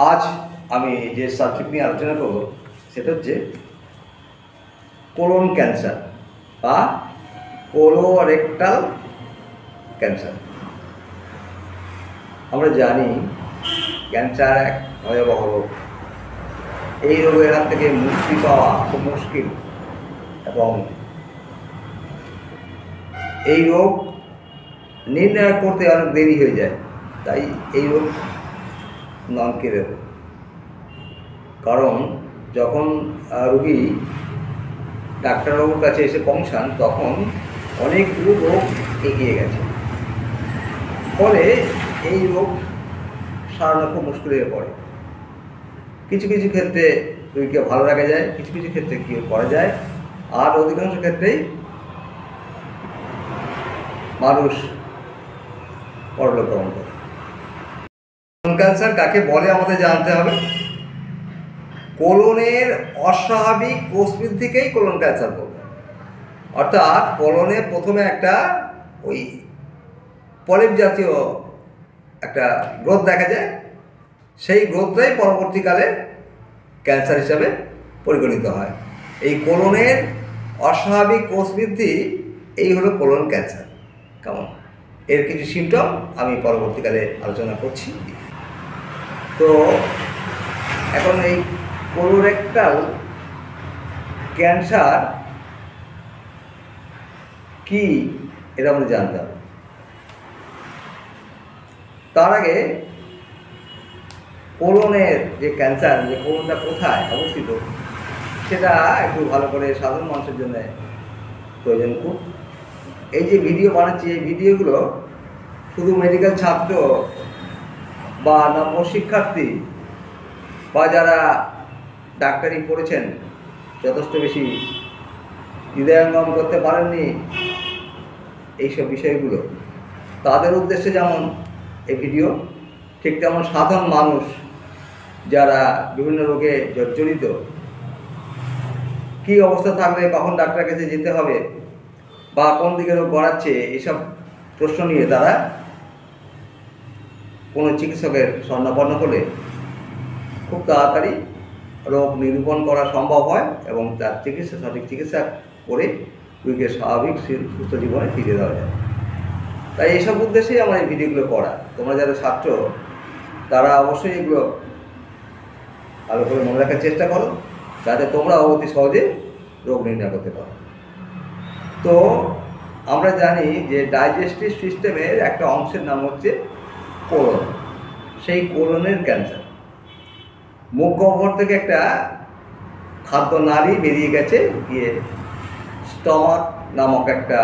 আজ আমি যে সাবজেক্ট নিয়ে আলোচনা করব সেটা হচ্ছে কোলন ক্যান্সার বা কোলোরেক্টাল ক্যান্সার। আমরা জানি ক্যান্সার এক ভয়াবহ রোগ। এই রোগের হাত থেকে মুক্তি পাওয়া খুব মুশকিল এবং এই রোগ নির্ণয় করতে অনেক দেরি হয়ে যায়। তাই এই রোগ নন কেয়ারেবল। কারণ যখন রোগী ডাক্তারবাবুর কাছে এসে পৌঁছান তখন অনেকগুলো রোগ এগিয়ে গেছে, ফলে এই রোগ সারানো খুব মুশকিল হয়ে পড়ে। কিছু কিছু ক্ষেত্রে রোগীকে ভালো রাখা যায়, কিছু কিছু ক্ষেত্রে কী করা যায়, আর অধিকাংশ ক্ষেত্রেই মানুষ পরলোক গমন করে। কোলন ক্যান্সার কাকে বলে আমাদের জানতে হবে। কোলনের অস্বাভাবিক কোষ বৃদ্ধিকেই কোলন ক্যান্সার বলবে। অর্থাৎ কোলনে প্রথমে একটা ওই পলিপ জাতীয় একটা গ্রোথ দেখা যায়, সেই গ্রোথটাই পরবর্তীকালে ক্যান্সার হিসাবে পরিগণিত হয়। এই কোলনের অস্বাভাবিক কোষ বৃদ্ধি এই হলো কোলন ক্যান্সার। কেমন, এর কিছু সিমটম আমি পরবর্তীকালে আলোচনা করছি। তো এখন এই কোলোরেক্টাল ক্যান্সার কি এটা আমাদের জানতে হবে। তার আগে কোলনের যে ক্যান্সার, যে কোলনটা কোথায় অবস্থিত সেটা একটু ভালো করে সাধারণ মানুষের জন্য প্রয়োজন খুব। এই যে ভিডিও বানাচ্ছি, এই ভিডিওগুলো শুধু মেডিকেল ছাত্র বা নব শিক্ষার্থী বা যারা ডাক্তারি পড়েছেন, যথেষ্ট বেশি হৃদয়ঙ্গম করতে পারেননি এইসব বিষয়গুলো, তাদের উদ্দেশ্যে যেমন এই ভিডিও, ঠিক তেমন সাধারণ মানুষ যারা বিভিন্ন রোগে জর্জরিত, কী অবস্থা থাকলে কখন ডাক্তারের কাছে যেতে হবে বা কোন দিকে রোগ বাড়াচ্ছে, এইসব প্রশ্ন নিয়ে তারা কোনো চিকিৎসকের শরণাপন্ন হলে খুব তাড়াতাড়ি রোগ নিরূপণ করা সম্ভব হয় এবং তার সঠিক চিকিৎসা করে রোগীকে স্বাভাবিক সুস্থ জীবনে ফিরে দেওয়া যায়। তাই এইসব উদ্দেশ্যেই আমার এই ভিডিওগুলো করা। তোমরা যারা ছাত্র তারা অবশ্যই এগুলো ভালো করে মনে রাখার চেষ্টা করো, যাতে তোমরাও অতি সহজে রোগ নির্ণয় করতে পারো। তো আমরা জানি যে ডাইজেস্টিভ সিস্টেমের একটা অংশের নাম হচ্ছে কোলন। সেই কোলনের ক্যান্সার, মুখ গহ্বর থেকে একটা খাদ্য নালী বেরিয়ে গেছে গিয়ে স্টমাক নামক একটা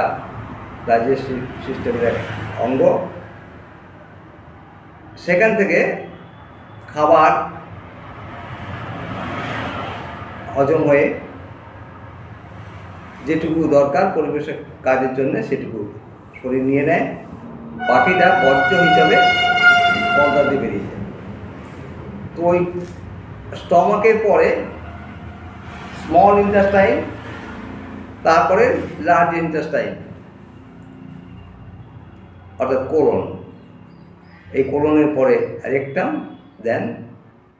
ডাইজেস্টিভ সিস্টেমের এক অঙ্গ, সেখান থেকে খাবার হজম হয়ে যেটুকু দরকার পরিবেশের কাজের জন্য সেটুকু শরীর নিয়ে নেয়, বাকিটা বর্জ্য হিসাবে মলদ্বার দিয়ে বেরিয়ে যায়। তো ওই স্টমাকের পরে স্মল ইন্টেস্টাইন, তারপরে লার্জ ইন্টেস্টাইন অর্থাৎ কোলন। এই কোলনের পরে রেকটাম, দেন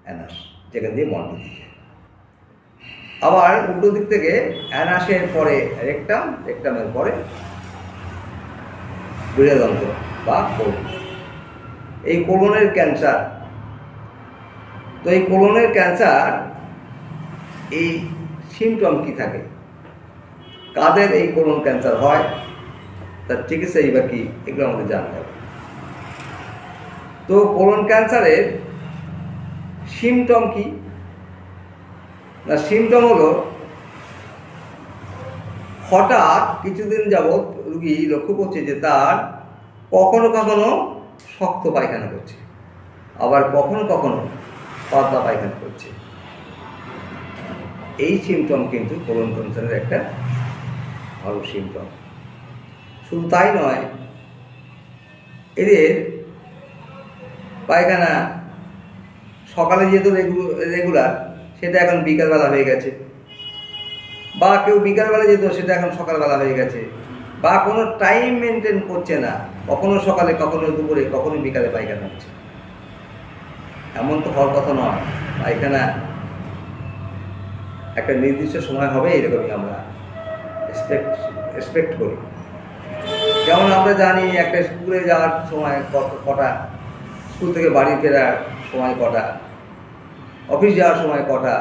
অ্যানাস, যেখান দিয়ে মল বেরিয়ে যায়। আবার উল্টো দিক থেকে অ্যানাসের পরে রেকটাম, রেকটামের পরে বৃহদন্ত্র বা কোলন। এই কোলনের ক্যান্সার। তো এই কোলনের ক্যান্সার এই সিমটম কী থাকে, কাদের এই কোলন ক্যান্সার হয়, তার চিকিৎসাই বা কী, এগুলো আমাদের জানতে হবে। তো কোলন ক্যান্সারের সিমটম কি না, সিমটম হলো হঠাৎ কিছুদিন যাবৎ রুগী লক্ষ্য করছে যে তার কখনো কখনো শক্ত পায়খানা করছে, আবার কখনো কখনো পাতলা পায়খানা করছে। এই সিমটম কিন্তু কোলন ক্যান্সারের একটা ভালো সিমটম। শুধু তাই নয়, এদের পায়খানা সকালে যেহেতু রেগুলার, সেটা এখন বিকালবেলা হয়ে গেছে, বা কেউ বিকালবেলা যেত সেটা এখন সকালবেলা হয়ে গেছে, বা কোনো টাইম মেনটেন করছে না, কখনো সকালে, কখনো দুপুরে, কখনো বিকালে পায়খানা হচ্ছে। এমন তো হওয়ার কথা নয়। পায়খানা একটা নির্দিষ্ট সময় হবে, এরকমই আমরা এক্সপেক্ট করি। যেমন আমরা জানি একটা স্কুলে যাওয়ার সময় কটা, স্কুল থেকে বাড়ি ফেরার সময় কটা, অফিস যাওয়ার সময় কটা,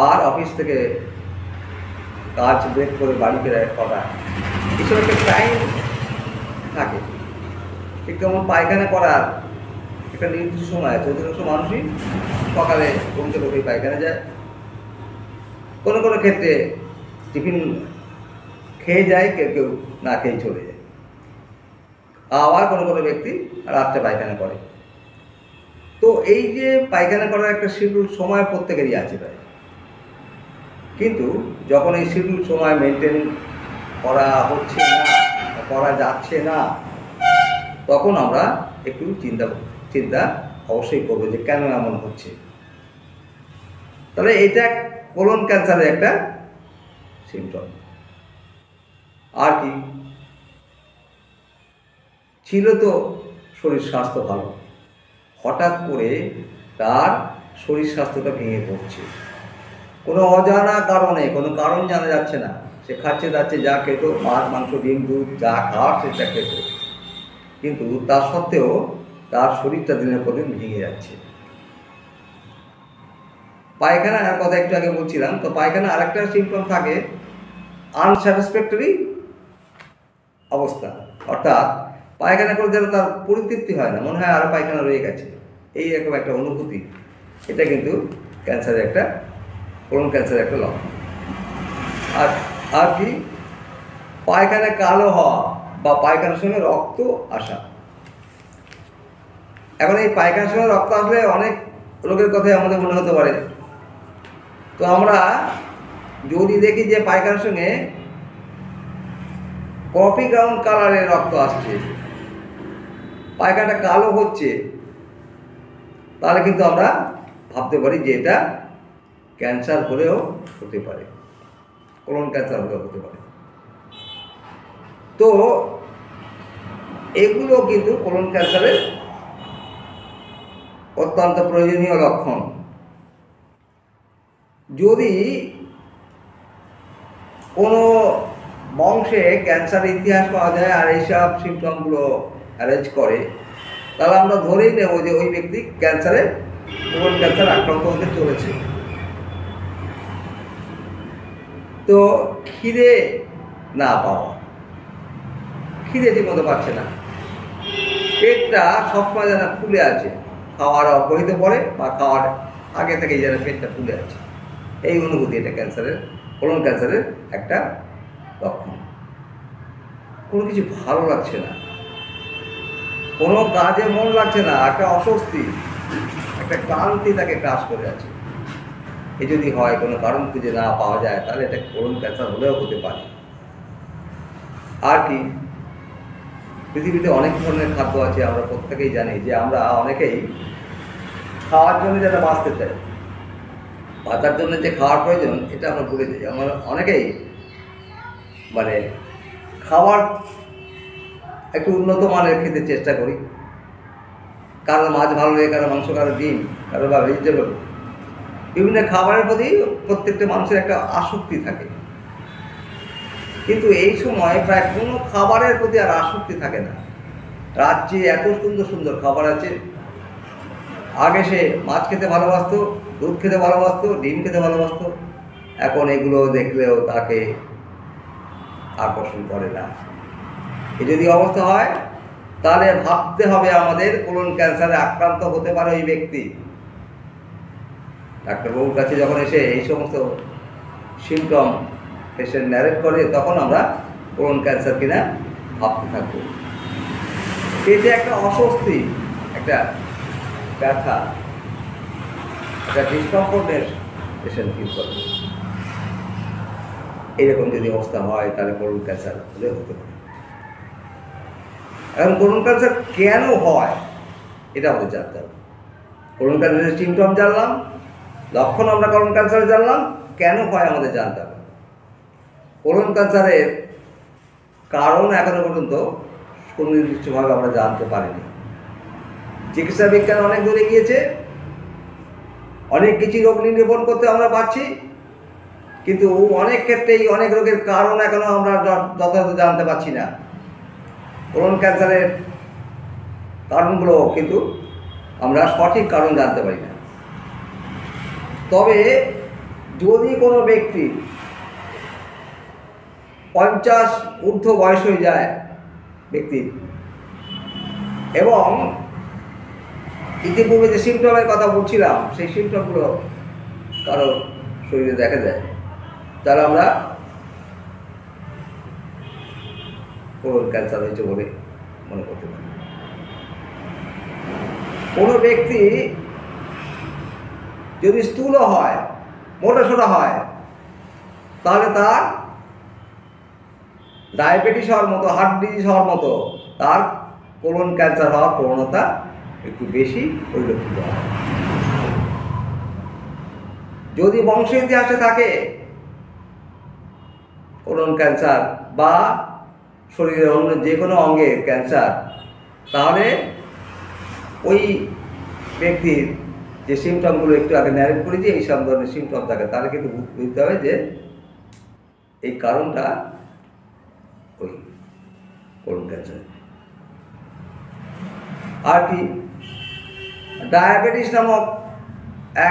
আর অফিস থেকে কাজ ব্রেক করে বাড়ি ফেরার কটা, এসব একটা টাইম থাকে। ঠিক তেমন পায়খানা করার একটা নির্দিষ্ট সময় আছে। অধিকাংশ মানুষই সকালে ঘুম থেকে উঠেই পায়খানা যায়, কোনো কোনো ক্ষেত্রে টিফিন খেয়ে যায়, কেউ কেউ না খেয়ে চলে যায়, আবার কোনো কোনো ব্যক্তি রাত্রে পায়খানা করে। তো এই যে পায়খানা করার একটা শিডিউল সময় প্রত্যেকেরই আছে প্রায়, কিন্তু যখন এই শিডিউল সময় মেনটেন করা হচ্ছে না, করা যাচ্ছে না, তখন আমরা একটু চিন্তা অবশ্যই করবো যে কেন এমন হচ্ছে। তাহলে এটা কোলন ক্যান্সারের একটা সিমটম। আর কি ছিল, তো শরীর স্বাস্থ্য ভালো, হঠাৎ করে তার শরীর স্বাস্থ্যটা ভেঙে পড়ছে, কোনো অজানা কারণে, কোনো কারণ জানা যাচ্ছে না। সে খাচ্ছে যাচ্ছে, যা খেত, মাছ মাংস ডিম দুধ যা খাওয়ার সেটা খেত, কিন্তু তা সত্ত্বেও তার শরীরটা দিনের পর দিন ভেঙে যাচ্ছে। পায়খানার কথা একটু আগে বলছিলাম, তো পায়খানা আরেকটা সিমটম থাকে আনস্যাটিসফ্যাক্টরি অবস্থা, অর্থাৎ পায়খানা করে যেন তার পরিতৃপ্তি হয় না, মনে হয় আরও পায়খানা রয়ে গেছে, এইরকম একটা অনুভূতি। এটা কিন্তু ক্যান্সারের একটা, কোলন ক্যান্সারের একটা লক্ষণ। আর কি পায়খানা কালো হওয়া বা পায়খানার সঙ্গে রক্ত আসা। এখন এই পায়খানার সঙ্গে রক্ত আসলে অনেক রোগের কথাই আমাদের মনে হতে পারে। তো আমরা যদি দেখি যে পায়খানার সঙ্গে কফি ব্রাউন কালারের রক্ত আসছে, পায়খানাটা কালো হচ্ছে, তাহলে কিন্তু আমরা ভাবতে পারি যে এটা ক্যান্সার হলেও হতে পারে, কোলন ক্যান্সার হলেও হতে পারে। তো এগুলো কিন্তু কোলন ক্যান্সারের অত্যন্ত প্রয়োজনীয় লক্ষণ। যদি কোনো বংশে ক্যান্সার ইতিহাস পাওয়া যায় আর এইসব সিমটমগুলো অ্যারেঞ্জ করে, তাহলে আমরা ধরেই নেব যে ওই ব্যক্তি কোলন ক্যান্সার আক্রান্ত হতে চলেছে। তো খিদে না পাওয়া, খিদে ঠিকমতো পাচ্ছে না, পেটটা সবসময় যেন ফুলে আছে, খাওয়ার অব্যহিত পড়ে বা খাওয়ার আগে থেকেই যেন পেটটা ফুলে আছে, এই অনুভূতি, এটা কোলন ক্যান্সারের একটা লক্ষণ। কোনো কিছু ভালো লাগছে না, কোনো কাজে মন লাগছে না, একটা অস্বস্তি, একটা ক্লান্তি তাকে গ্রাস করে আছে। এ যদি হয়, কোনো কারণ খুঁজে না পাওয়া যায়, তাহলে এটা কোলন ক্যান্সার হলেও হতে পারে। আর কি পৃথিবীতে অনেক ধরনের খাদ্য আছে, আমরা প্রত্যেকেই জানি যে আমরা অনেকেই খাওয়ার জন্য যেটা বাঁচতে চাই, বাঁচার জন্য যে খাওয়ার প্রয়োজন এটা আমরা ভুলে যাই। আমরা অনেকেই মানে খাবার একটু উন্নত মানের খেতে চেষ্টা করি, কারো মাছ ভালো লাগে, কারো মাংস, কারো ডিম, কারো বা ভেজিটেবল, বিভিন্ন খাবারের প্রতি প্রত্যেকটা মানুষের একটা আসক্তি থাকে। কিন্তু এই সময় প্রায় কোনো খাবারের প্রতি আর আসক্তি থাকে না। রাজ্যে এত সুন্দর সুন্দর খাবার আছে, আগে সে মাছ খেতে ভালোবাসতো, দুধ খেতে ভালোবাসতো, ডিম খেতে ভালোবাসতো, এখন এগুলো দেখলেও তাকে আকর্ষণ করে না। এ যদি অবস্থা হয়, তাহলে ভাবতে হবে আমাদের কোলন ক্যান্সারে আক্রান্ত হতে পারে ওই ব্যক্তি। ডাক্তারবাবুর কাছে যখন এসে এই সমস্ত সিমটম পেশেন্ট ন্যারেট করে, তখন আমরা কোলন ক্যান্সার কিনা ভাবতে থাকবো। পেটে একটা অস্বস্তি, একটা ব্যথা, একটা ডিসকমফোর্টের পেশেন্ট ফিল করে। এইরকম যদি অবস্থা হয়, তাহলে কোলন ক্যান্সার হলে হতে পারে। এখন কোলন ক্যান্সার কেন হয় এটা আমাদের জানতে হবে। কোলন ক্যান্সারের সিমটম জানলাম, লক্ষণ আমরা কোলন ক্যান্সারে জানলাম, কেন হয় আমাদের জানতে হবে। কোলন ক্যান্সারের কারণ এখনো পর্যন্ত সুনির্দিষ্টভাবে আমরা জানতে পারিনি। চিকিৎসা বিজ্ঞান অনেক দূরে গিয়েছে, অনেক কিছু রোগ নিরূপণ করতে আমরা পারছি, কিন্তু অনেক ক্ষেত্রেই অনেক রোগের কারণ এখনো আমরা যথাযথ জানতে পারছি না। কোলন ক্যান্সারের কারণগুলো কিন্তু আমরা সঠিক কারণ জানতে পারি না। তবে যদি কোনো ব্যক্তি 50 ঊর্ধ্ব বয়স হয়ে যায় ব্যক্তির, এবং ইতিপূর্বে যে সিমটমের কথা বলছিলাম সেই সিমটমগুলো কারো শরীরে দেখা যায়, তাহলে আমরা কোলন ক্যান্সার হয়েছে বলে মনে করতে পারি। কোনো ব্যক্তি যদি স্থূল হয়, মোটাসোটা হয়, তাহলে তার ডায়াবেটিস হওয়ার মতো, হার্ট ডিজিজ হওয়ার মতো তার কোলন ক্যান্সার হওয়ার প্রবণতা একটু বেশি পরিলক্ষিত হয়। যদি বংশ ইতিহাসে থাকে কোলন ক্যান্সার বা শরীরের অন্য যে কোনো অঙ্গের ক্যান্সার, তাহলে ওই ব্যক্তির যে সিমটমগুলো একটু আগে ন্যারেট করেছি, এই সব ধরনের সিমটম থাকে, তাহলে কিন্তু বুঝতে হবে যে এই কারণটা ওই কোলন ক্যান্সার। আর কি, ডায়াবেটিস নামক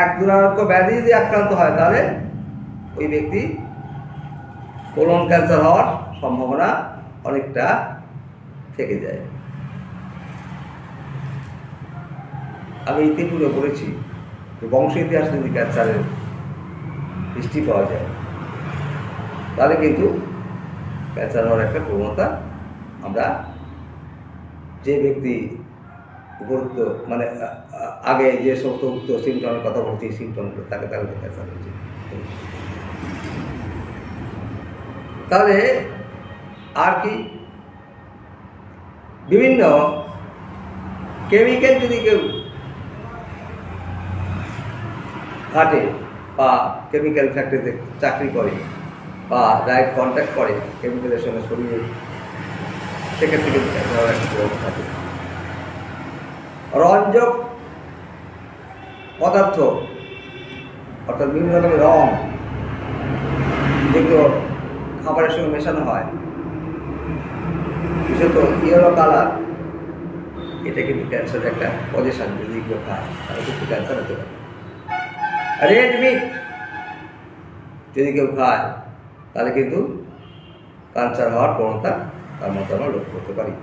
এক দুরারোগ্য ব্যাধি যদি আক্রান্ত হয়, তাহলে ওই ব্যক্তি কোলন ক্যান্সার হওয়ার সম্ভাবনা অনেকটা থেকে যায়। আমি ইতিপূর্বে বলেছি যে বংশ ইতিহাস যদি ক্যান্সারের হিস্ট্রি পাওয়া যায়, তাহলে কিন্তু ক্যান্সার হওয়ার একটা প্রবণতা আমরা যে ব্যক্তি উপরোক্ত মানে আগে যে সমস্ত উক্ত সিমটমের কথা বলছি, সিমটমগুলো তাকে তাহলে ক্যান্সার হয়েছে। তাহলে আর কি, বিভিন্ন কেমিক্যাল যদি কেউ ঘাটে বা কেমিক্যাল ফ্যাক্টরিতে চাকরি করে বা ডাইরেক্ট কন্ট্যাক্ট করে কেমিক্যালের সঙ্গে শরীরে, সেক্ষেত্রে কিন্তু ক্যান্সার একটা প্রবণতা থাকে। রঞ্জক পদার্থ অর্থাৎ বিভিন্ন রকমের রং যেগুলো খাবারের সঙ্গে মেশানো হয়, বিশেষত ইয়েলো কালার, এটা কিন্তু ক্যান্সারের একটা পজিশন। যদি এগুলো খায় তাহলে কিন্তু ক্যান্সার হতে পারে। রেড মিট যদি কেউ খায় তাহলে কিন্তু ক্যান্সার হওয়ার প্রবণতা তার মধ্যে আমরা লক্ষ্য করতে পারি।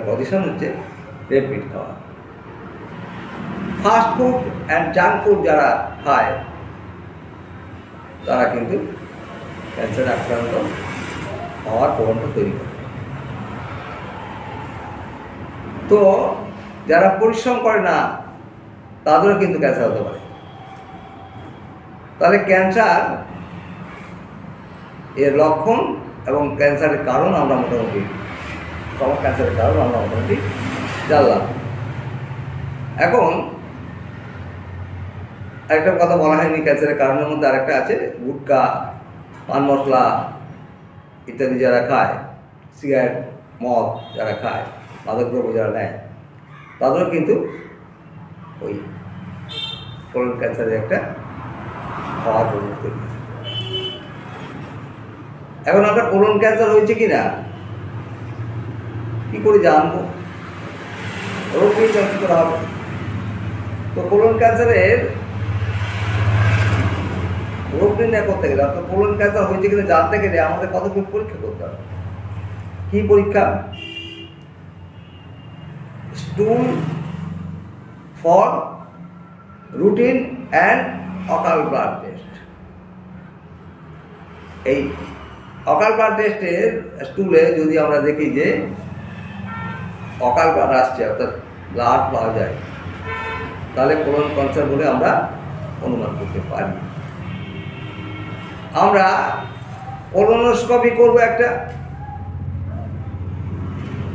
পজিশন হচ্ছে রেড মিট খাওয়া। Fast food and junk food যারা খায় তারা কিন্তু ক্যান্সারে আক্রান্ত হওয়ার প্রবণতা তৈরি করে। তো যারা পরিশ্রম করে না তাদেরও কিন্তু ক্যান্সার হতে পারে। তাহলে ক্যান্সার এর লক্ষণ এবং ক্যান্সারের কারণ আমরা মোটামুটি ক্যান্সারের কারণ আমরা মোটামুটি জানলাম। এখন একটা কথা বলা হয়নি, ক্যান্সারের কারণের মধ্যে আরেকটা আছে, গুটকা, পান মশলা ইত্যাদি যারা খায়, সিগারেট, মদ যারা খায়, মাদকদ্রব্য যারা নেয়, তাদেরও কিন্তু ওই কোলন ক্যান্সারের একটা হওয়ার প্রবণতা। এখন আমরা কোলন ক্যান্সার হয়েছে কিনা কি করে জানবো? রোগ নির্ণয় কি করা হবে? তো কোলন ক্যান্সারের রোগ নির্ণয় করতে গেলে, অর্থাৎ কোলন ক্যান্সার হয়েছে কিনা জানতে গেলে আমাদের কতগুলো পরীক্ষা করতে হবে। কি পরীক্ষা? স্টুল ফর রুটিন অ্যান্ড অকাল ব্লাড টেস্ট। এই অকাল ব্লাড টেস্টের স্টুলে যদি আমরা দেখি যে অকাল ব্লাড আসছে, অর্থাৎ ব্লাড পাওয়া যায়, তাহলে কোলন ক্যান্সার বলে আমরা অনুমান করতে পারি। আমরা কোলোনোস্কোপি করবো একটা।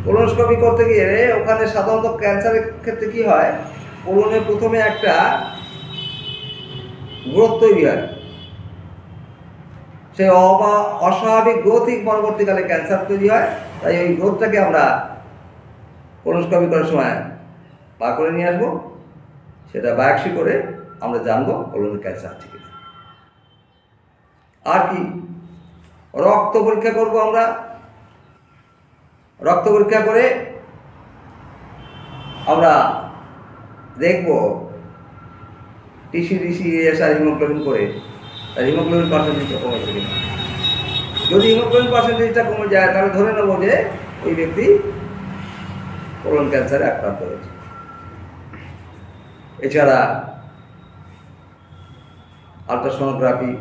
কোলোনোস্কোপি করতে গিয়ে ওখানে সাধারণত ক্যান্সারের ক্ষেত্রে কি হয়, কোলনে প্রথমে একটা গ্রোথ তৈরি হয়, সেই অস্বাভাবিক গ্রোথই পরবর্তীকালে ক্যান্সার তৈরি হয়। তাই ওই গ্রোথটাকে আমরা কোলোনোস্কোপি করার সময় বার করে নিয়ে আসবো, সেটা বায়োপসি করে আমরা জানবো কোলনের ক্যান্সার আছে কিনা। আর কি, রক্ত পরীক্ষা করব আমরা। রক্ত পরীক্ষা করে আমরা দেখব TCDCASR হিমোগ্লোবিন করে তার হিমোগ্লোবিন পার্সেন্টেজটা কমেছে কিনা। যদি হিমোগ্লোবিন পার্সেন্টেজটা কমে যায় তাহলে ধরে নেব যে ওই ব্যক্তি কোলন ক্যান্সারে আক্রান্ত হয়েছে। এছাড়া ultrasonography,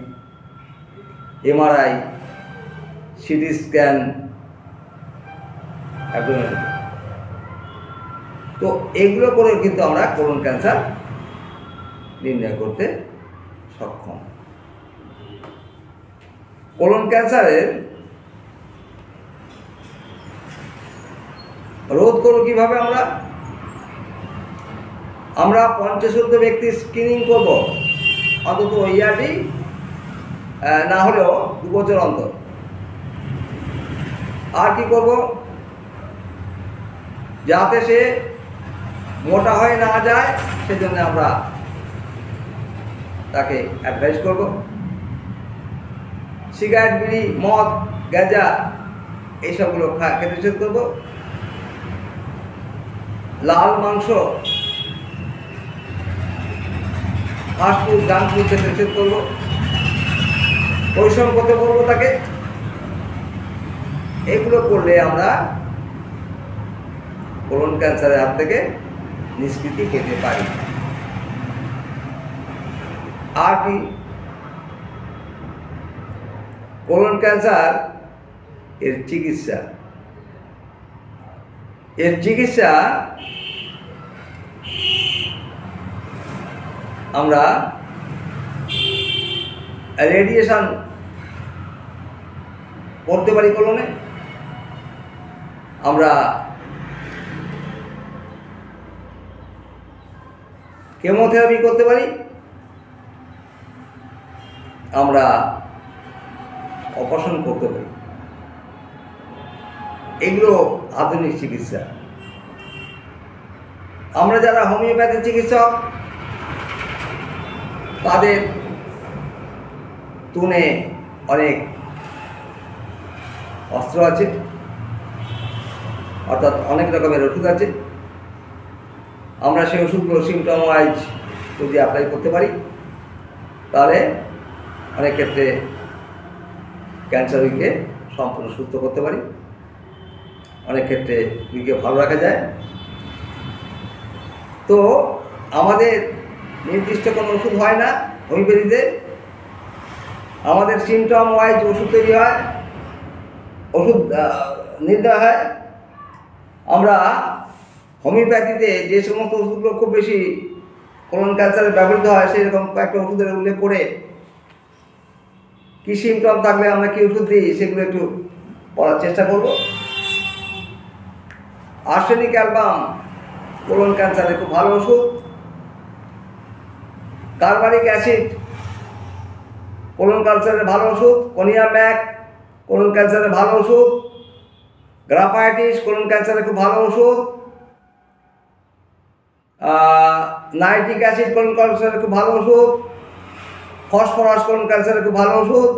MRI, CT scan, abdomen, তো এগুলো করে কিন্তু আমরা কোলন ক্যান্সার নির্ণয় করতে সক্ষম। কোলন ক্যান্সারের রোধ করব কিভাবে? আমরা 50 ব্যক্তির স্ক্রিনিং করব অন্তত ইয়ারলি, না হলেও 2 বছর অন্তর। আর কি করব, যাতে সে মোটা হয়ে না যায় সেজন্য আমরা তাকে অ্যাডভাইস করব। সিগারেট, বিড়ি, মদ, গাঁজা এইসবগুলো খেতে নিষেধ করব। লাল মাংস, ফাস্টফুড, জাঙ্ক ফুড খেতে নিষেধ করব। পরিশ্রম করতে বলবো তাকে। এগুলো করলে আমরা কোলন ক্যান্সারের হাত থেকে নিষ্কৃতি পেতে পারি। আর কি, কোলন ক্যান্সার এর চিকিৎসা আমরা রেডিয়েশন করতে পারি কোলনে। আমরা কেমোথেরাপি করতে পারি। আমরা অপারেশন করতে পারি। এগুলো আধুনিক চিকিৎসা। আমরা যারা হোমিওপ্যাথি চিকিৎসক তাদের তুনে অনেক অস্ত্র আছে, অর্থাৎ অনেক রকমের ওষুধ আছে। আমরা সেই ওষুধগুলো সিমটম ওয়াইজ যদি অ্যাপ্লাই করতে পারি তাহলে অনেক ক্ষেত্রে ক্যান্সার রোগীকে সম্পূর্ণ সুস্থ করতে পারি। অনেক ক্ষেত্রে রোগীকে ভালো রাখা যায়। তো আমাদের নির্দিষ্ট কোনো ওষুধ হয় না হোমিওপ্যাথিতে। আমাদের সিমটম ওয়াইজ ওষুধ তৈরি হয়, ওষুধ নির্ণয় হয়। আমরা হোমিওপ্যাথিতে যে সমস্ত ওষুধগুলো খুব বেশি কোলন ক্যান্সারে ব্যবহৃত হয় সেই রকম কয়েকটা ওষুধের উল্লেখ করে কী সিমটম থাকলে আমরা কী ওষুধ দিই সেগুলো একটু পড়ার চেষ্টা করব। আর্সেনিক অ্যালবাম কোলন ক্যান্সারের খুব ভালো ওষুধ। কার্বনিক অ্যাসিড কোলন ক্যান্সারের ভালো ওষুধ। কোনিয়া ম্যাক কোলন ক্যান্সারের ভালো ওষুধ। গ্রাফাইটিস কোলন ক্যান্সারের খুব ভালো ওষুধ। নাইট্রিক অ্যাসিড কোলন ক্যান্সারের খুব ভালো ওষুধ। ফসফরাস কোলন ক্যান্সারের খুব ভালো ওষুধ।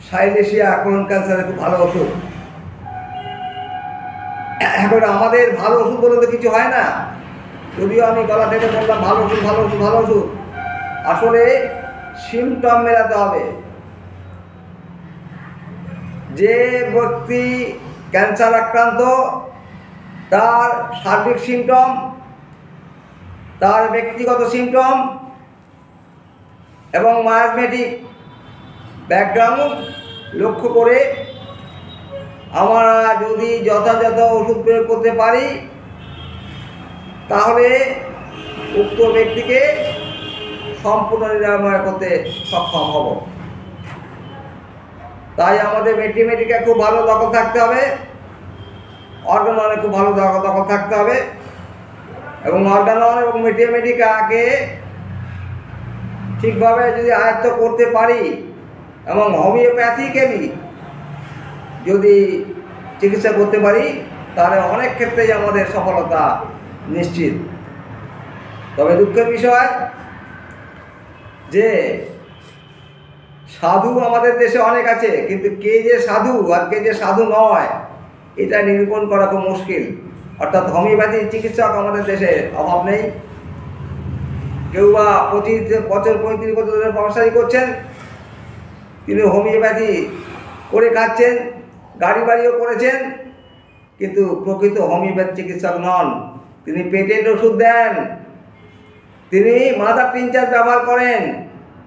সাইলেশিয়া কোলন ক্যান্সারের খুব ভালো ওষুধ। এখন আমাদের ভালো ওষুধ বলে তো কিছু হয় না, যদিও আমি গলা থেকে বললাম ভালো ওষুধ ভালো ওষুধ ভালো ওষুধ। আসলে সিমটম মেলাতে হবে। যে ব্যক্তি ক্যান্সার আক্রান্ত তার সার্বিক সিমটম, তার ব্যক্তিগত সিমটম এবং মায়োমেটিক ব্যাকগ্রাউন্ড লক্ষ্য করে আমরা যদি যথাযথ ওষুধ প্রয়োগ করতে পারি তাহলে উক্ত ব্যক্তিকে সম্পূর্ণ নিরাময় করতে সক্ষম হব। তাই আমাদের মেটিমেটিকে খুব ভালো দখল থাকতে হবে, অর্গাননে খুব ভালো দখল থাকতে হবে এবং অর্গানন এবং মেটিমেটিকাকে ঠিকভাবে যদি আয়ত্ত করতে পারি এবং হোমিওপ্যাথিক্যালি যদি চিকিৎসা করতে পারি তাহলে অনেক ক্ষেত্রেই আমাদের সফলতা নিশ্চিত। তবে দুঃখের বিষয় যে সাধু আমাদের দেশে অনেক আছে, কিন্তু কে যে সাধু আর কে যে সাধু নয় এটা নিরূপণ করা খুব মুশকিল। অর্থাৎ হোমিওপ্যাথি চিকিৎসক আমাদের দেশে অভাব নেই। কেউ বা 25 বছর 35 বছর ধরে ব্যবসায়ী করছেন, তিনি হোমিওপ্যাথি করে খাচ্ছেন, গাড়ি বাড়িও করেছেন, কিন্তু প্রকৃত হোমিওপ্যাথি চিকিৎসক নন। তিনি পেটেন্ট ওষুধ দেন, তিনি মাদার টিনচার ব্যবহার করেন,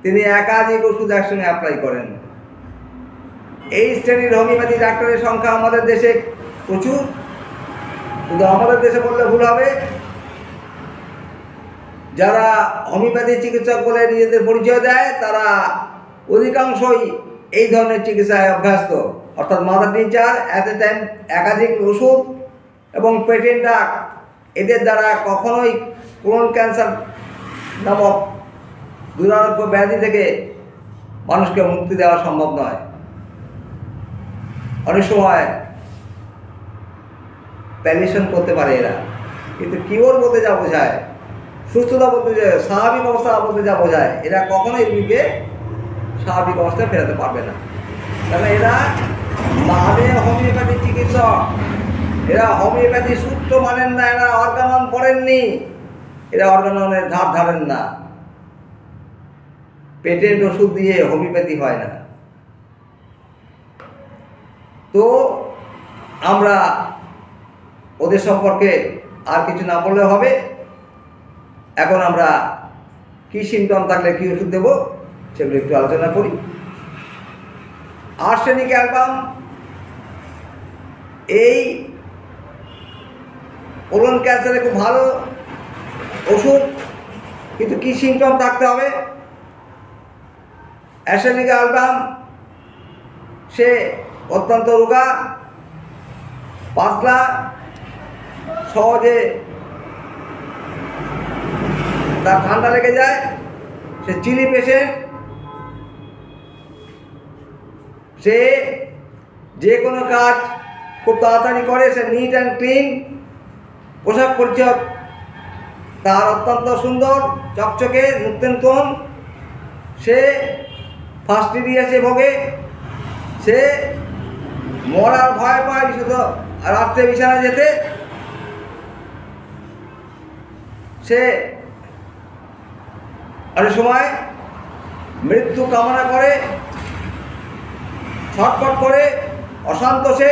তিনি একাধিক ওষুধ একসঙ্গে অ্যাপ্লাই করেন। এই শ্রেণীর হোমিওপ্যাথি ডাক্তারের সংখ্যা আমাদের দেশে প্রচুর। শুধু আমাদের দেশে বললে ভুল হবে, যারা হোমিওপ্যাথি চিকিৎসক বলে নিজেদের পরিচয় দেয় তারা অধিকাংশই এই ধরনের চিকিৎসায় অভ্যস্ত। অর্থাৎ mother tincture, at a time একাধিক ওষুধ এবং পেটেন্ট ডাক, এদের দ্বারা কখনোই কোলন ক্যান্সার নামক দুরারোগ্য ব্যাধি থেকে মানুষকে মুক্তি দেওয়া সম্ভব নয়। অনেক সময় প্যালিয়েশন করতে পারে এরা, কিন্তু কিওর বলতে যা বোঝায়, সুস্থতা বলতে যে স্বাভাবিক অবস্থা বলতে যা বোঝায়, এরা কখনোই রোগীকে স্বাভাবিক অবস্থায় ফেরাতে পারবে না। কারণ এরা মানে হোমিওপ্যাথি চিকিৎসক, এরা হোমিওপ্যাথি সূত্র মানেন না, এরা অর্গানন পড়েননি, এরা অর্গাননের ধার ধারেন না। পেটেন্ট ওষুধ দিয়ে হোমিওপ্যাথি হয় না। তো আমরা ওদের সম্পর্কে আর কিছু না বললে হবে। এখন আমরা কী সিমটম থাকলে কী ওষুধ দেবো সেগুলো একটু আলোচনা করি। আর্সেনিক অ্যালবাম এই কোলন ক্যান্সারে খুব ভালো ওষুধ, কিন্তু কী সিমটম থাকতে হবে? আর্সেনিক অ্যালবাম সে অত্যন্ত রোগা, পাতলা, সহজে তার ঠান্ডা লেগে যায়, সে চিলি পেশেন্ট, সে যে কোনো কাজ খুব তাড়াতাড়ি করে, সে নিট অ্যান্ড ক্লিন, পোশাক পরিচ্ছদ তার অত্যন্ত সুন্দর, চকচকে, নূতন। সে ফাস্টিডিয়াসে ভোগে, সে মরার ভয় পায়, বিশেষত রাত্রে বিছানায় যেতে। সে অনেক সময় মৃত্যু কামনা করে, ছটফট করে, অশান্ত সে।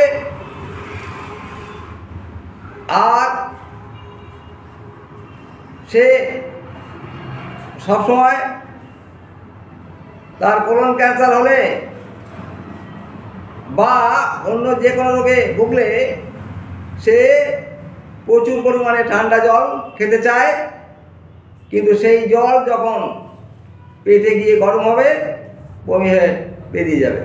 আর সে সবসময় তার কোলন ক্যান্সার হলে বা অন্য যে কোনো রোগে ভুগলে সে প্রচুর পরিমাণে ঠান্ডা জল খেতে চায়, কিন্তু সেই জল যখন পেটে গিয়ে গরম হবে বমি হয়ে বেরিয়ে যাবে।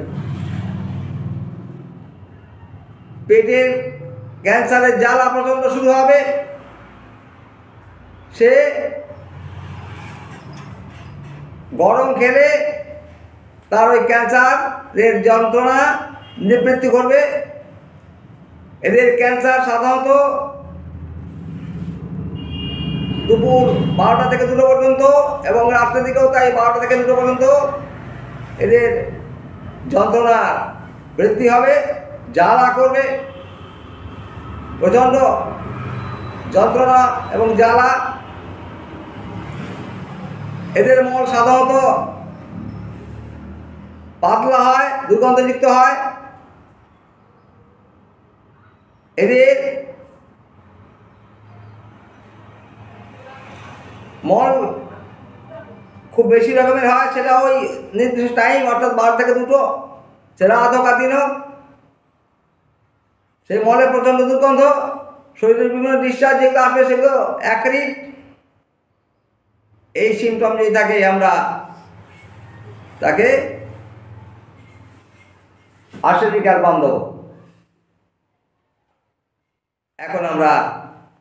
পেটের ক্যান্সারের জ্বালা প্রচণ্ড শুরু হবে, সে গরম খেলে তার ওই ক্যান্সারের যন্ত্রণা নিবৃত্তি করবে। এদের ক্যান্সার সাধারণত দুপুর 12টা থেকে 2টো পর্যন্ত এবং রাত্রের দিকেও তাই 12টা থেকে 2টো পর্যন্ত এদের যন্ত্রণা বৃদ্ধি হবে, জ্বালা করবে, প্রচণ্ড যন্ত্রণা এবং জ্বালা। এদের মল সাধারণত পাতলা হয়, দুর্গন্ধযুক্ত হয়। এদের মল খুব বেশি রকমের হয়, সেটা ওই নির্দিষ্ট টাইম, অর্থাৎ 12 থেকে 2টো, সেটা রাত হোক আর দিন হোক। সেই মলে প্রচণ্ড দুর্গন্ধ, শরীরের বিভিন্ন ডিসচার্জ যেগুলো আসবে সেগুলো অ্যাক্রিড। এই সিমটম যদি থাকে আমরা তাকে আর্সেনিক অ্যালবাম দেবো। এখন আমরা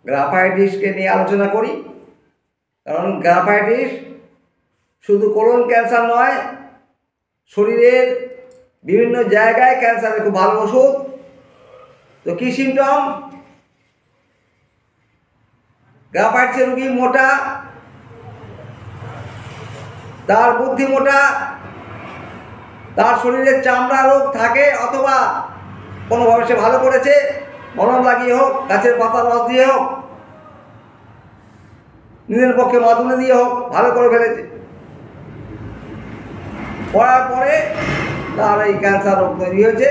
গ্রাফাইটিসকে নিয়ে আলোচনা করি, কারণ গ্রাফাইটিস শুধু কোলন ক্যান্সার নয়, শরীরের বিভিন্ন জায়গায় ক্যান্সারের খুব ভালো ওষুধ। তো কী সিমটম? গ্রাফাইটিসের রোগী মোটা, তার বুদ্ধি মোটা, তার শরীরের চামড়া রোগ থাকে, অথবা কোনোভাবে সে ভালো করেছে, মলম লাগিয়ে হোক, গাছের পাতা রস দিয়ে হোক, নিজের পক্ষে মাদুলি দিয়ে হোক, ভালো করে ফেলেছে। করার পরে তার এই ক্যান্সার রোগ তৈরি হয়েছে,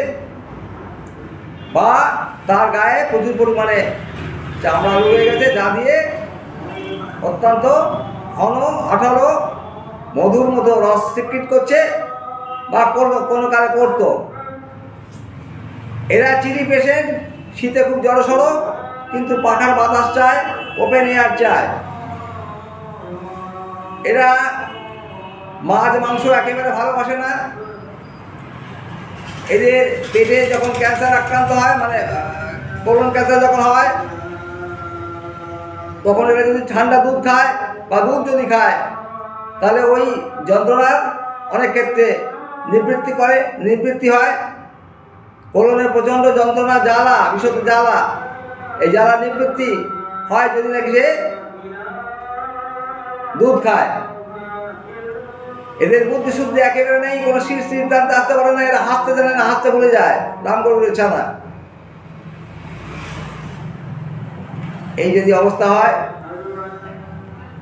বা তার গায়ে প্রচুর পরিমাণে চামড়া রোগ হয়ে গেছে, যা দিয়ে অত্যন্ত ঘন আঠালো মধুর মতো রস সিক্রিট করছে, বা কোনো কালে করতো। এরা চিনি পেশেন্ট, শীতে খুব জড়সড়, কিন্তু পাখার বাতাস চায়, ওপেন এয়ার চায়। এরা মাছ মাংস একেবারে ভালোবাসে না। এদের পেটে যখন ক্যান্সার আক্রান্ত হয়, মানে কোলন ক্যান্সার যখন হয়, তখন এরা যদি ঠান্ডা দুধ খায় বা দুধ যদি খায়, তাহলে ওই যন্ত্রণার অনেক ক্ষেত্রে নিবৃত্তি হয়। কোলনের প্রচণ্ড যন্ত্রণা, জ্বালা, বিশদ জ্বালা, এই জ্বালা নিবৃত্তি হয় যদি নাকি সে দুধ খায়। এদের বুদ্ধি শুদ্ধি একেবারে নেই, কোনো সিদ্ধান্তে আসতে পারে না। এরা হাসতে জানে না, হাসতে ভুলে যায়, নাম করে ছাড়া। এই যদি অবস্থা হয়,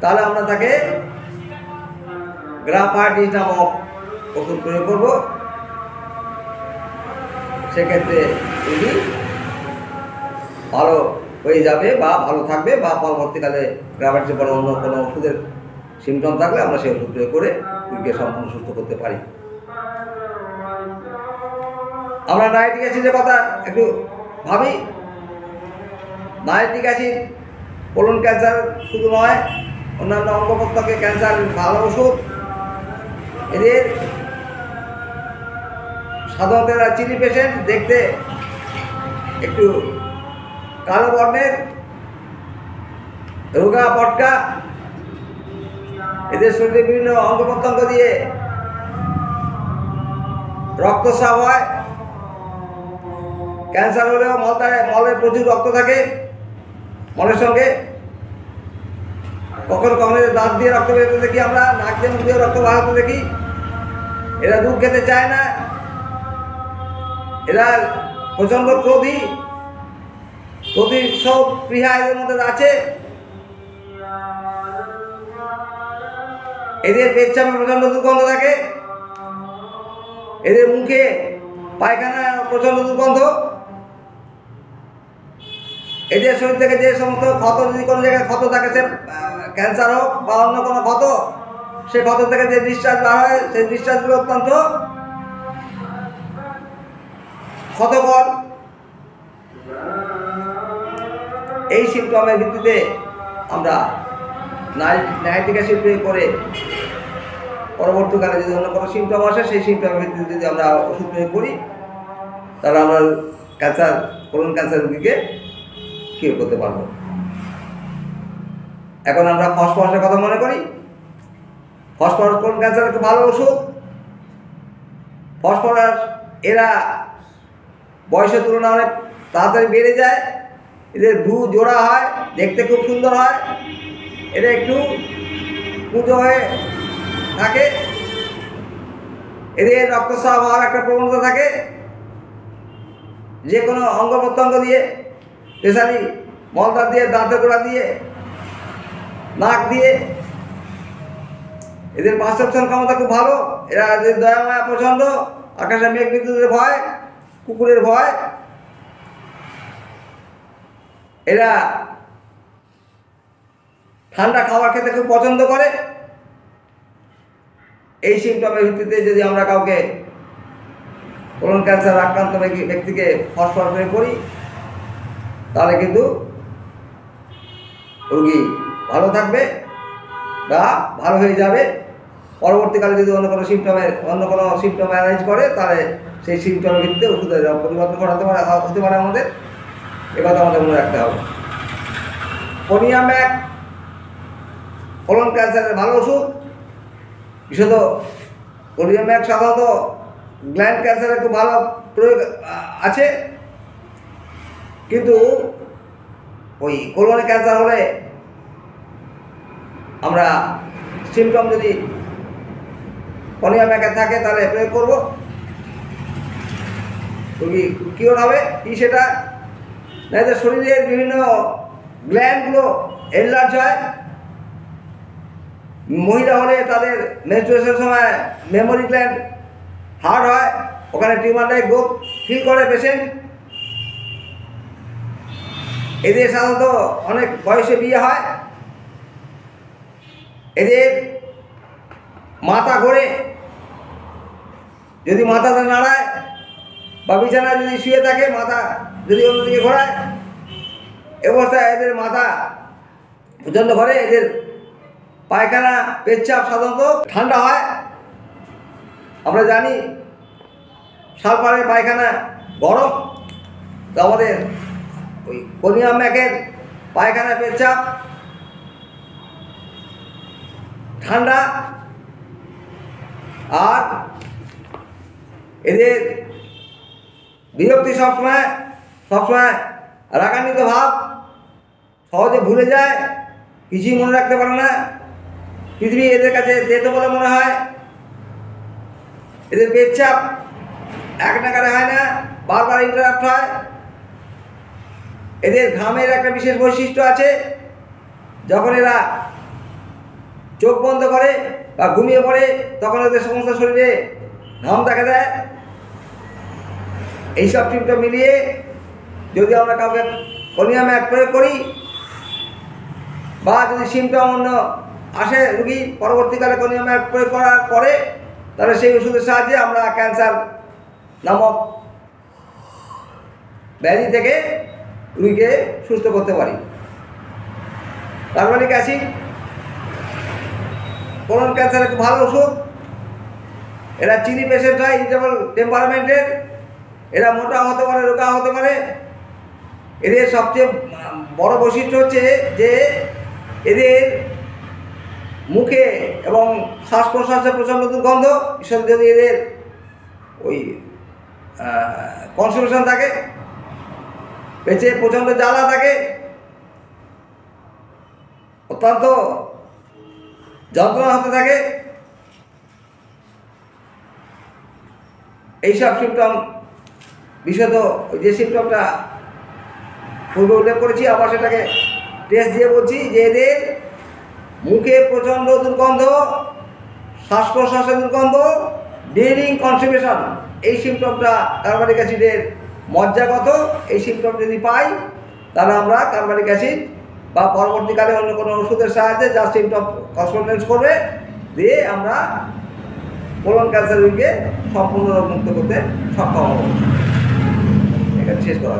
তাহলে আমরা তাকে গ্রাফাইটিস নামক ওষুধ প্রয়োগ করব। সেক্ষেত্রে রোগী ভালো হয়ে যাবে বা ভালো থাকবে, বা পরবর্তীকালে গ্রাফাইটিসের পরে অন্য কোনো ওষুধের সিমটম থাকলে আমরা সেই ওষুধ প্রয়োগ করে রোগীকে সম্পূর্ণ সুস্থ করতে পারি। আমরা নাইট্রিক অ্যাসিডের কথা একটু ভাবি। নাইট্রিক অ্যাসিড কোলন ক্যান্সার শুধু নয়, অন্যান্য অঙ্গ প্রত্যঙ্গের ক্যান্সার ভালো ওষুধ। এদের সাধারণত এরা চিনি পেশেন্ট, দেখতে একটু কালো বর্ণের, রোগা পটকা। এদের শরীরে বিভিন্ন অঙ্গ প্রত্যঙ্গ দিয়ে রক্তস্রাব হয়। ক্যান্সার হলেও মলের প্রচুর রক্ত থাকে, মলের সঙ্গে কখনো কখনো দাঁত দিয়ে রক্ত বেরোতে দেখি আমরা, নাক দিয়ে মুখ দিয়ে রক্ত বাড়াতে দেখি। এরা দুধ খেতে চায় না। এরা প্রচণ্ড ক্রোধী, সব প্রিয়া এদের মধ্যে আছে। এদের পেচ্ছাপে প্রচণ্ড দুর্গন্ধ থাকে। এদের মুখে পায়খানা প্রচণ্ড দুর্গন্ধ। এদের শরীর থেকে যে সমস্ত ক্ষত, যদি কোনো জায়গায় ক্ষত থাকে, সে ক্যান্সার হোক বা অন্য কোনো ক্ষত, সে ক্ষত থেকে যে ডিসচার্জ বার হয়, সেই ডিসচার্জগুলো অত্যন্ত ক্ষতকর। এই সিমটমের ভিত্তিতে আমরা নাইট্রিক অ্যাসিড প্রয়োগ করে পরবর্তীকালে যদি অন্য কোনো সিমটম আসে, সেই সিমটমের ভিত্তিতে যদি আমরা ওষুধ প্রয়োগ করি, তাহলে আমরা কোলন ক্যান্সার রোগীকে কিউর করতে পারবো। এখন আমরা ফসফরাসের কথা মনে করি। ফসফরাস কোলন ক্যান্সারের খুব ভালো ওষুধ। ফসফরাস এরা বয়সের তুলনায় অনেক তাড়াতাড়ি বেড়ে যায়। এদের ভ্রু জোড়া হয়, দেখতে খুব সুন্দর হয়। এরা একটু পুজো হয়ে থাকে। এদের রক্তস্রাব হওয়ার একটা প্রবণতা থাকে, যে কোনো অঙ্গ প্রত্যঙ্গ দিয়ে, স্পেশালি মলদার দিয়ে, দাঁতের গোড়া দিয়ে, নাক দিয়ে। এদের পারসেপশন ক্ষমতা খুব ভালো। এরা এদের দয়া মায়া প্রচণ্ড। আকাশে মেঘ বিদ্যুতের ভয়, কুকুরের ভয়। এরা ঠান্ডা খাবার খেতে খুব পছন্দ করে। এই সিমটমের ভিত্তিতে যদি আমরা কাউকে কোলন ক্যান্সার আক্রান্ত ব্যক্তিকে ফসফরাস প্রয়োগ করি, তাহলে কিন্তু রোগী ভালো থাকবে বা ভালো হয়ে যাবে। পরবর্তীকালে যদি অন্য কোনো সিমটম অ্যারাইজ করে, তাহলে সেই সিমটমের ভিত্তিতে ওষুধের পরিবর্তন হতে পারে আমাদের। এ কথা আমাদের মনে রাখতে হবে। কোনিয়াম্যাক কোলন ক্যান্সারের ভালো ওষুধ। বিশেষত কোনিয়াম্যাক সাধারণত গ্ল্যান্ড ক্যান্সারের খুব ভালো প্রয়োগ আছে, কিন্তু ওই কোলন ক্যান্সার হলে আমরা সিমটম যদি কনিয়া ম্যাকে থাকে তাহলে প্রয়োগ করবো। রুগী কিওর হবে কি সেটা না, যে শরীরের বিভিন্ন গ্ল্যান্ডগুলো এনলার্জ হয়। মহিলা হলে তাদের মেনস্ট্রুয়েশনের সময় মেমোরি গ্ল্যান্ড হার্ড হয়, ওখানে টিউমারটাই গ্রোথ ফিল করে পেশেন্ট। এদের সাধারণত অনেক বয়সে বিয়ে হয়। এদের মাথা ঘোরে, যদি মাথাটা নাড়ায় বা বিছানায় যদি শুয়ে থাকে মাথা যদি অন্যদিকে ঘোরায়, অবস্থায় এদের মাথা প্রচণ্ড ঘরে। এদের পায়খানা পেচ্ছাপ সাধারণত ঠান্ডা হয়। আমরা জানি সালফারের পায়খানা গরম, তো আমাদের ওই কনিয়া ম্যাকের পায়খানা পেচ্ছাপ ঠান্ডা। আর এদের বিরক্তি সবসময় রাগান্বিত ভাব, সহজে ভুলে যায়, কিছুই মনে রাখতে পারে না, পৃথিবী এদের কাছে যেত বলে মনে হয়। এদের পেচ্ছাপ এক নাগারে হয় না, বারবার ইন্টারাপ্ট হয়। এদের ঘামের একটা বিশেষ বৈশিষ্ট্য আছে, যখন এরা চোখ বন্ধ করে বা ঘুমিয়ে পড়ে তখন এদের সমস্ত শরীরে ঘাম দেখা দেয়। এইসব সিমটম মিলিয়ে যদি আমরা কাউকে কনিয়া ম্যাক প্রয়োগ করি বা যদি সিমটম অন্য আসে রুগী পরবর্তীকালে কনিয়া ম্যাক প্রয়োগ করার পরে, তাহলে সেই ওষুধের সাহায্যে আমরা ক্যান্সার নামক ব্যাধি থেকে রুগীকে সুস্থ করতে পারি। কার্বনিক অ্যাসিড কোলন ক্যান্সারের খুব ভালো ওষুধ। এরা চিনি পেশেন্ট হয়, ইরিটেবল টেম্পারামেন্টের, এরা মোটা হতে পারে, রোগা হতে পারে। এদের সবচেয়ে বড় বৈশিষ্ট্য হচ্ছে যে এদের মুখে এবং শ্বাস প্রশ্বাসে প্রচণ্ড দুর্গন্ধ, বিশেষ যদি এদের ওই কনস্টিপেশন থাকে, পেটে প্রচণ্ড জ্বালা থাকে, অত্যন্ত যন্ত্রণা হতে থাকে। এইসব সিমটম বিশেষত যে সিমটমটা পূর্বে উল্লেখ করেছি, আবার সেটাকে টেস্ট দিয়ে বলছি যে এদের মুখে প্রচণ্ড দুর্গন্ধ, শ্বাস প্রশ্বাসের দুর্গন্ধ, ডিউরিং কনস্টিপেশন, এই সিমটমটা কার্বনিক অ্যাসিডের মজ্জাগত। এই সিমটম যদি পাই তাহলে আমরা কার্বনিক অ্যাসিড বা পরবর্তীকালে অন্য কোনো ওষুধের সাহায্যে যা সিমটম করেসপন্ডেন্স করবে দিয়ে আমরা কোলন ক্যান্সার রোগীকে সম্পূর্ণ রোগমুক্ত করতে সক্ষম হব। এটা শেষ করা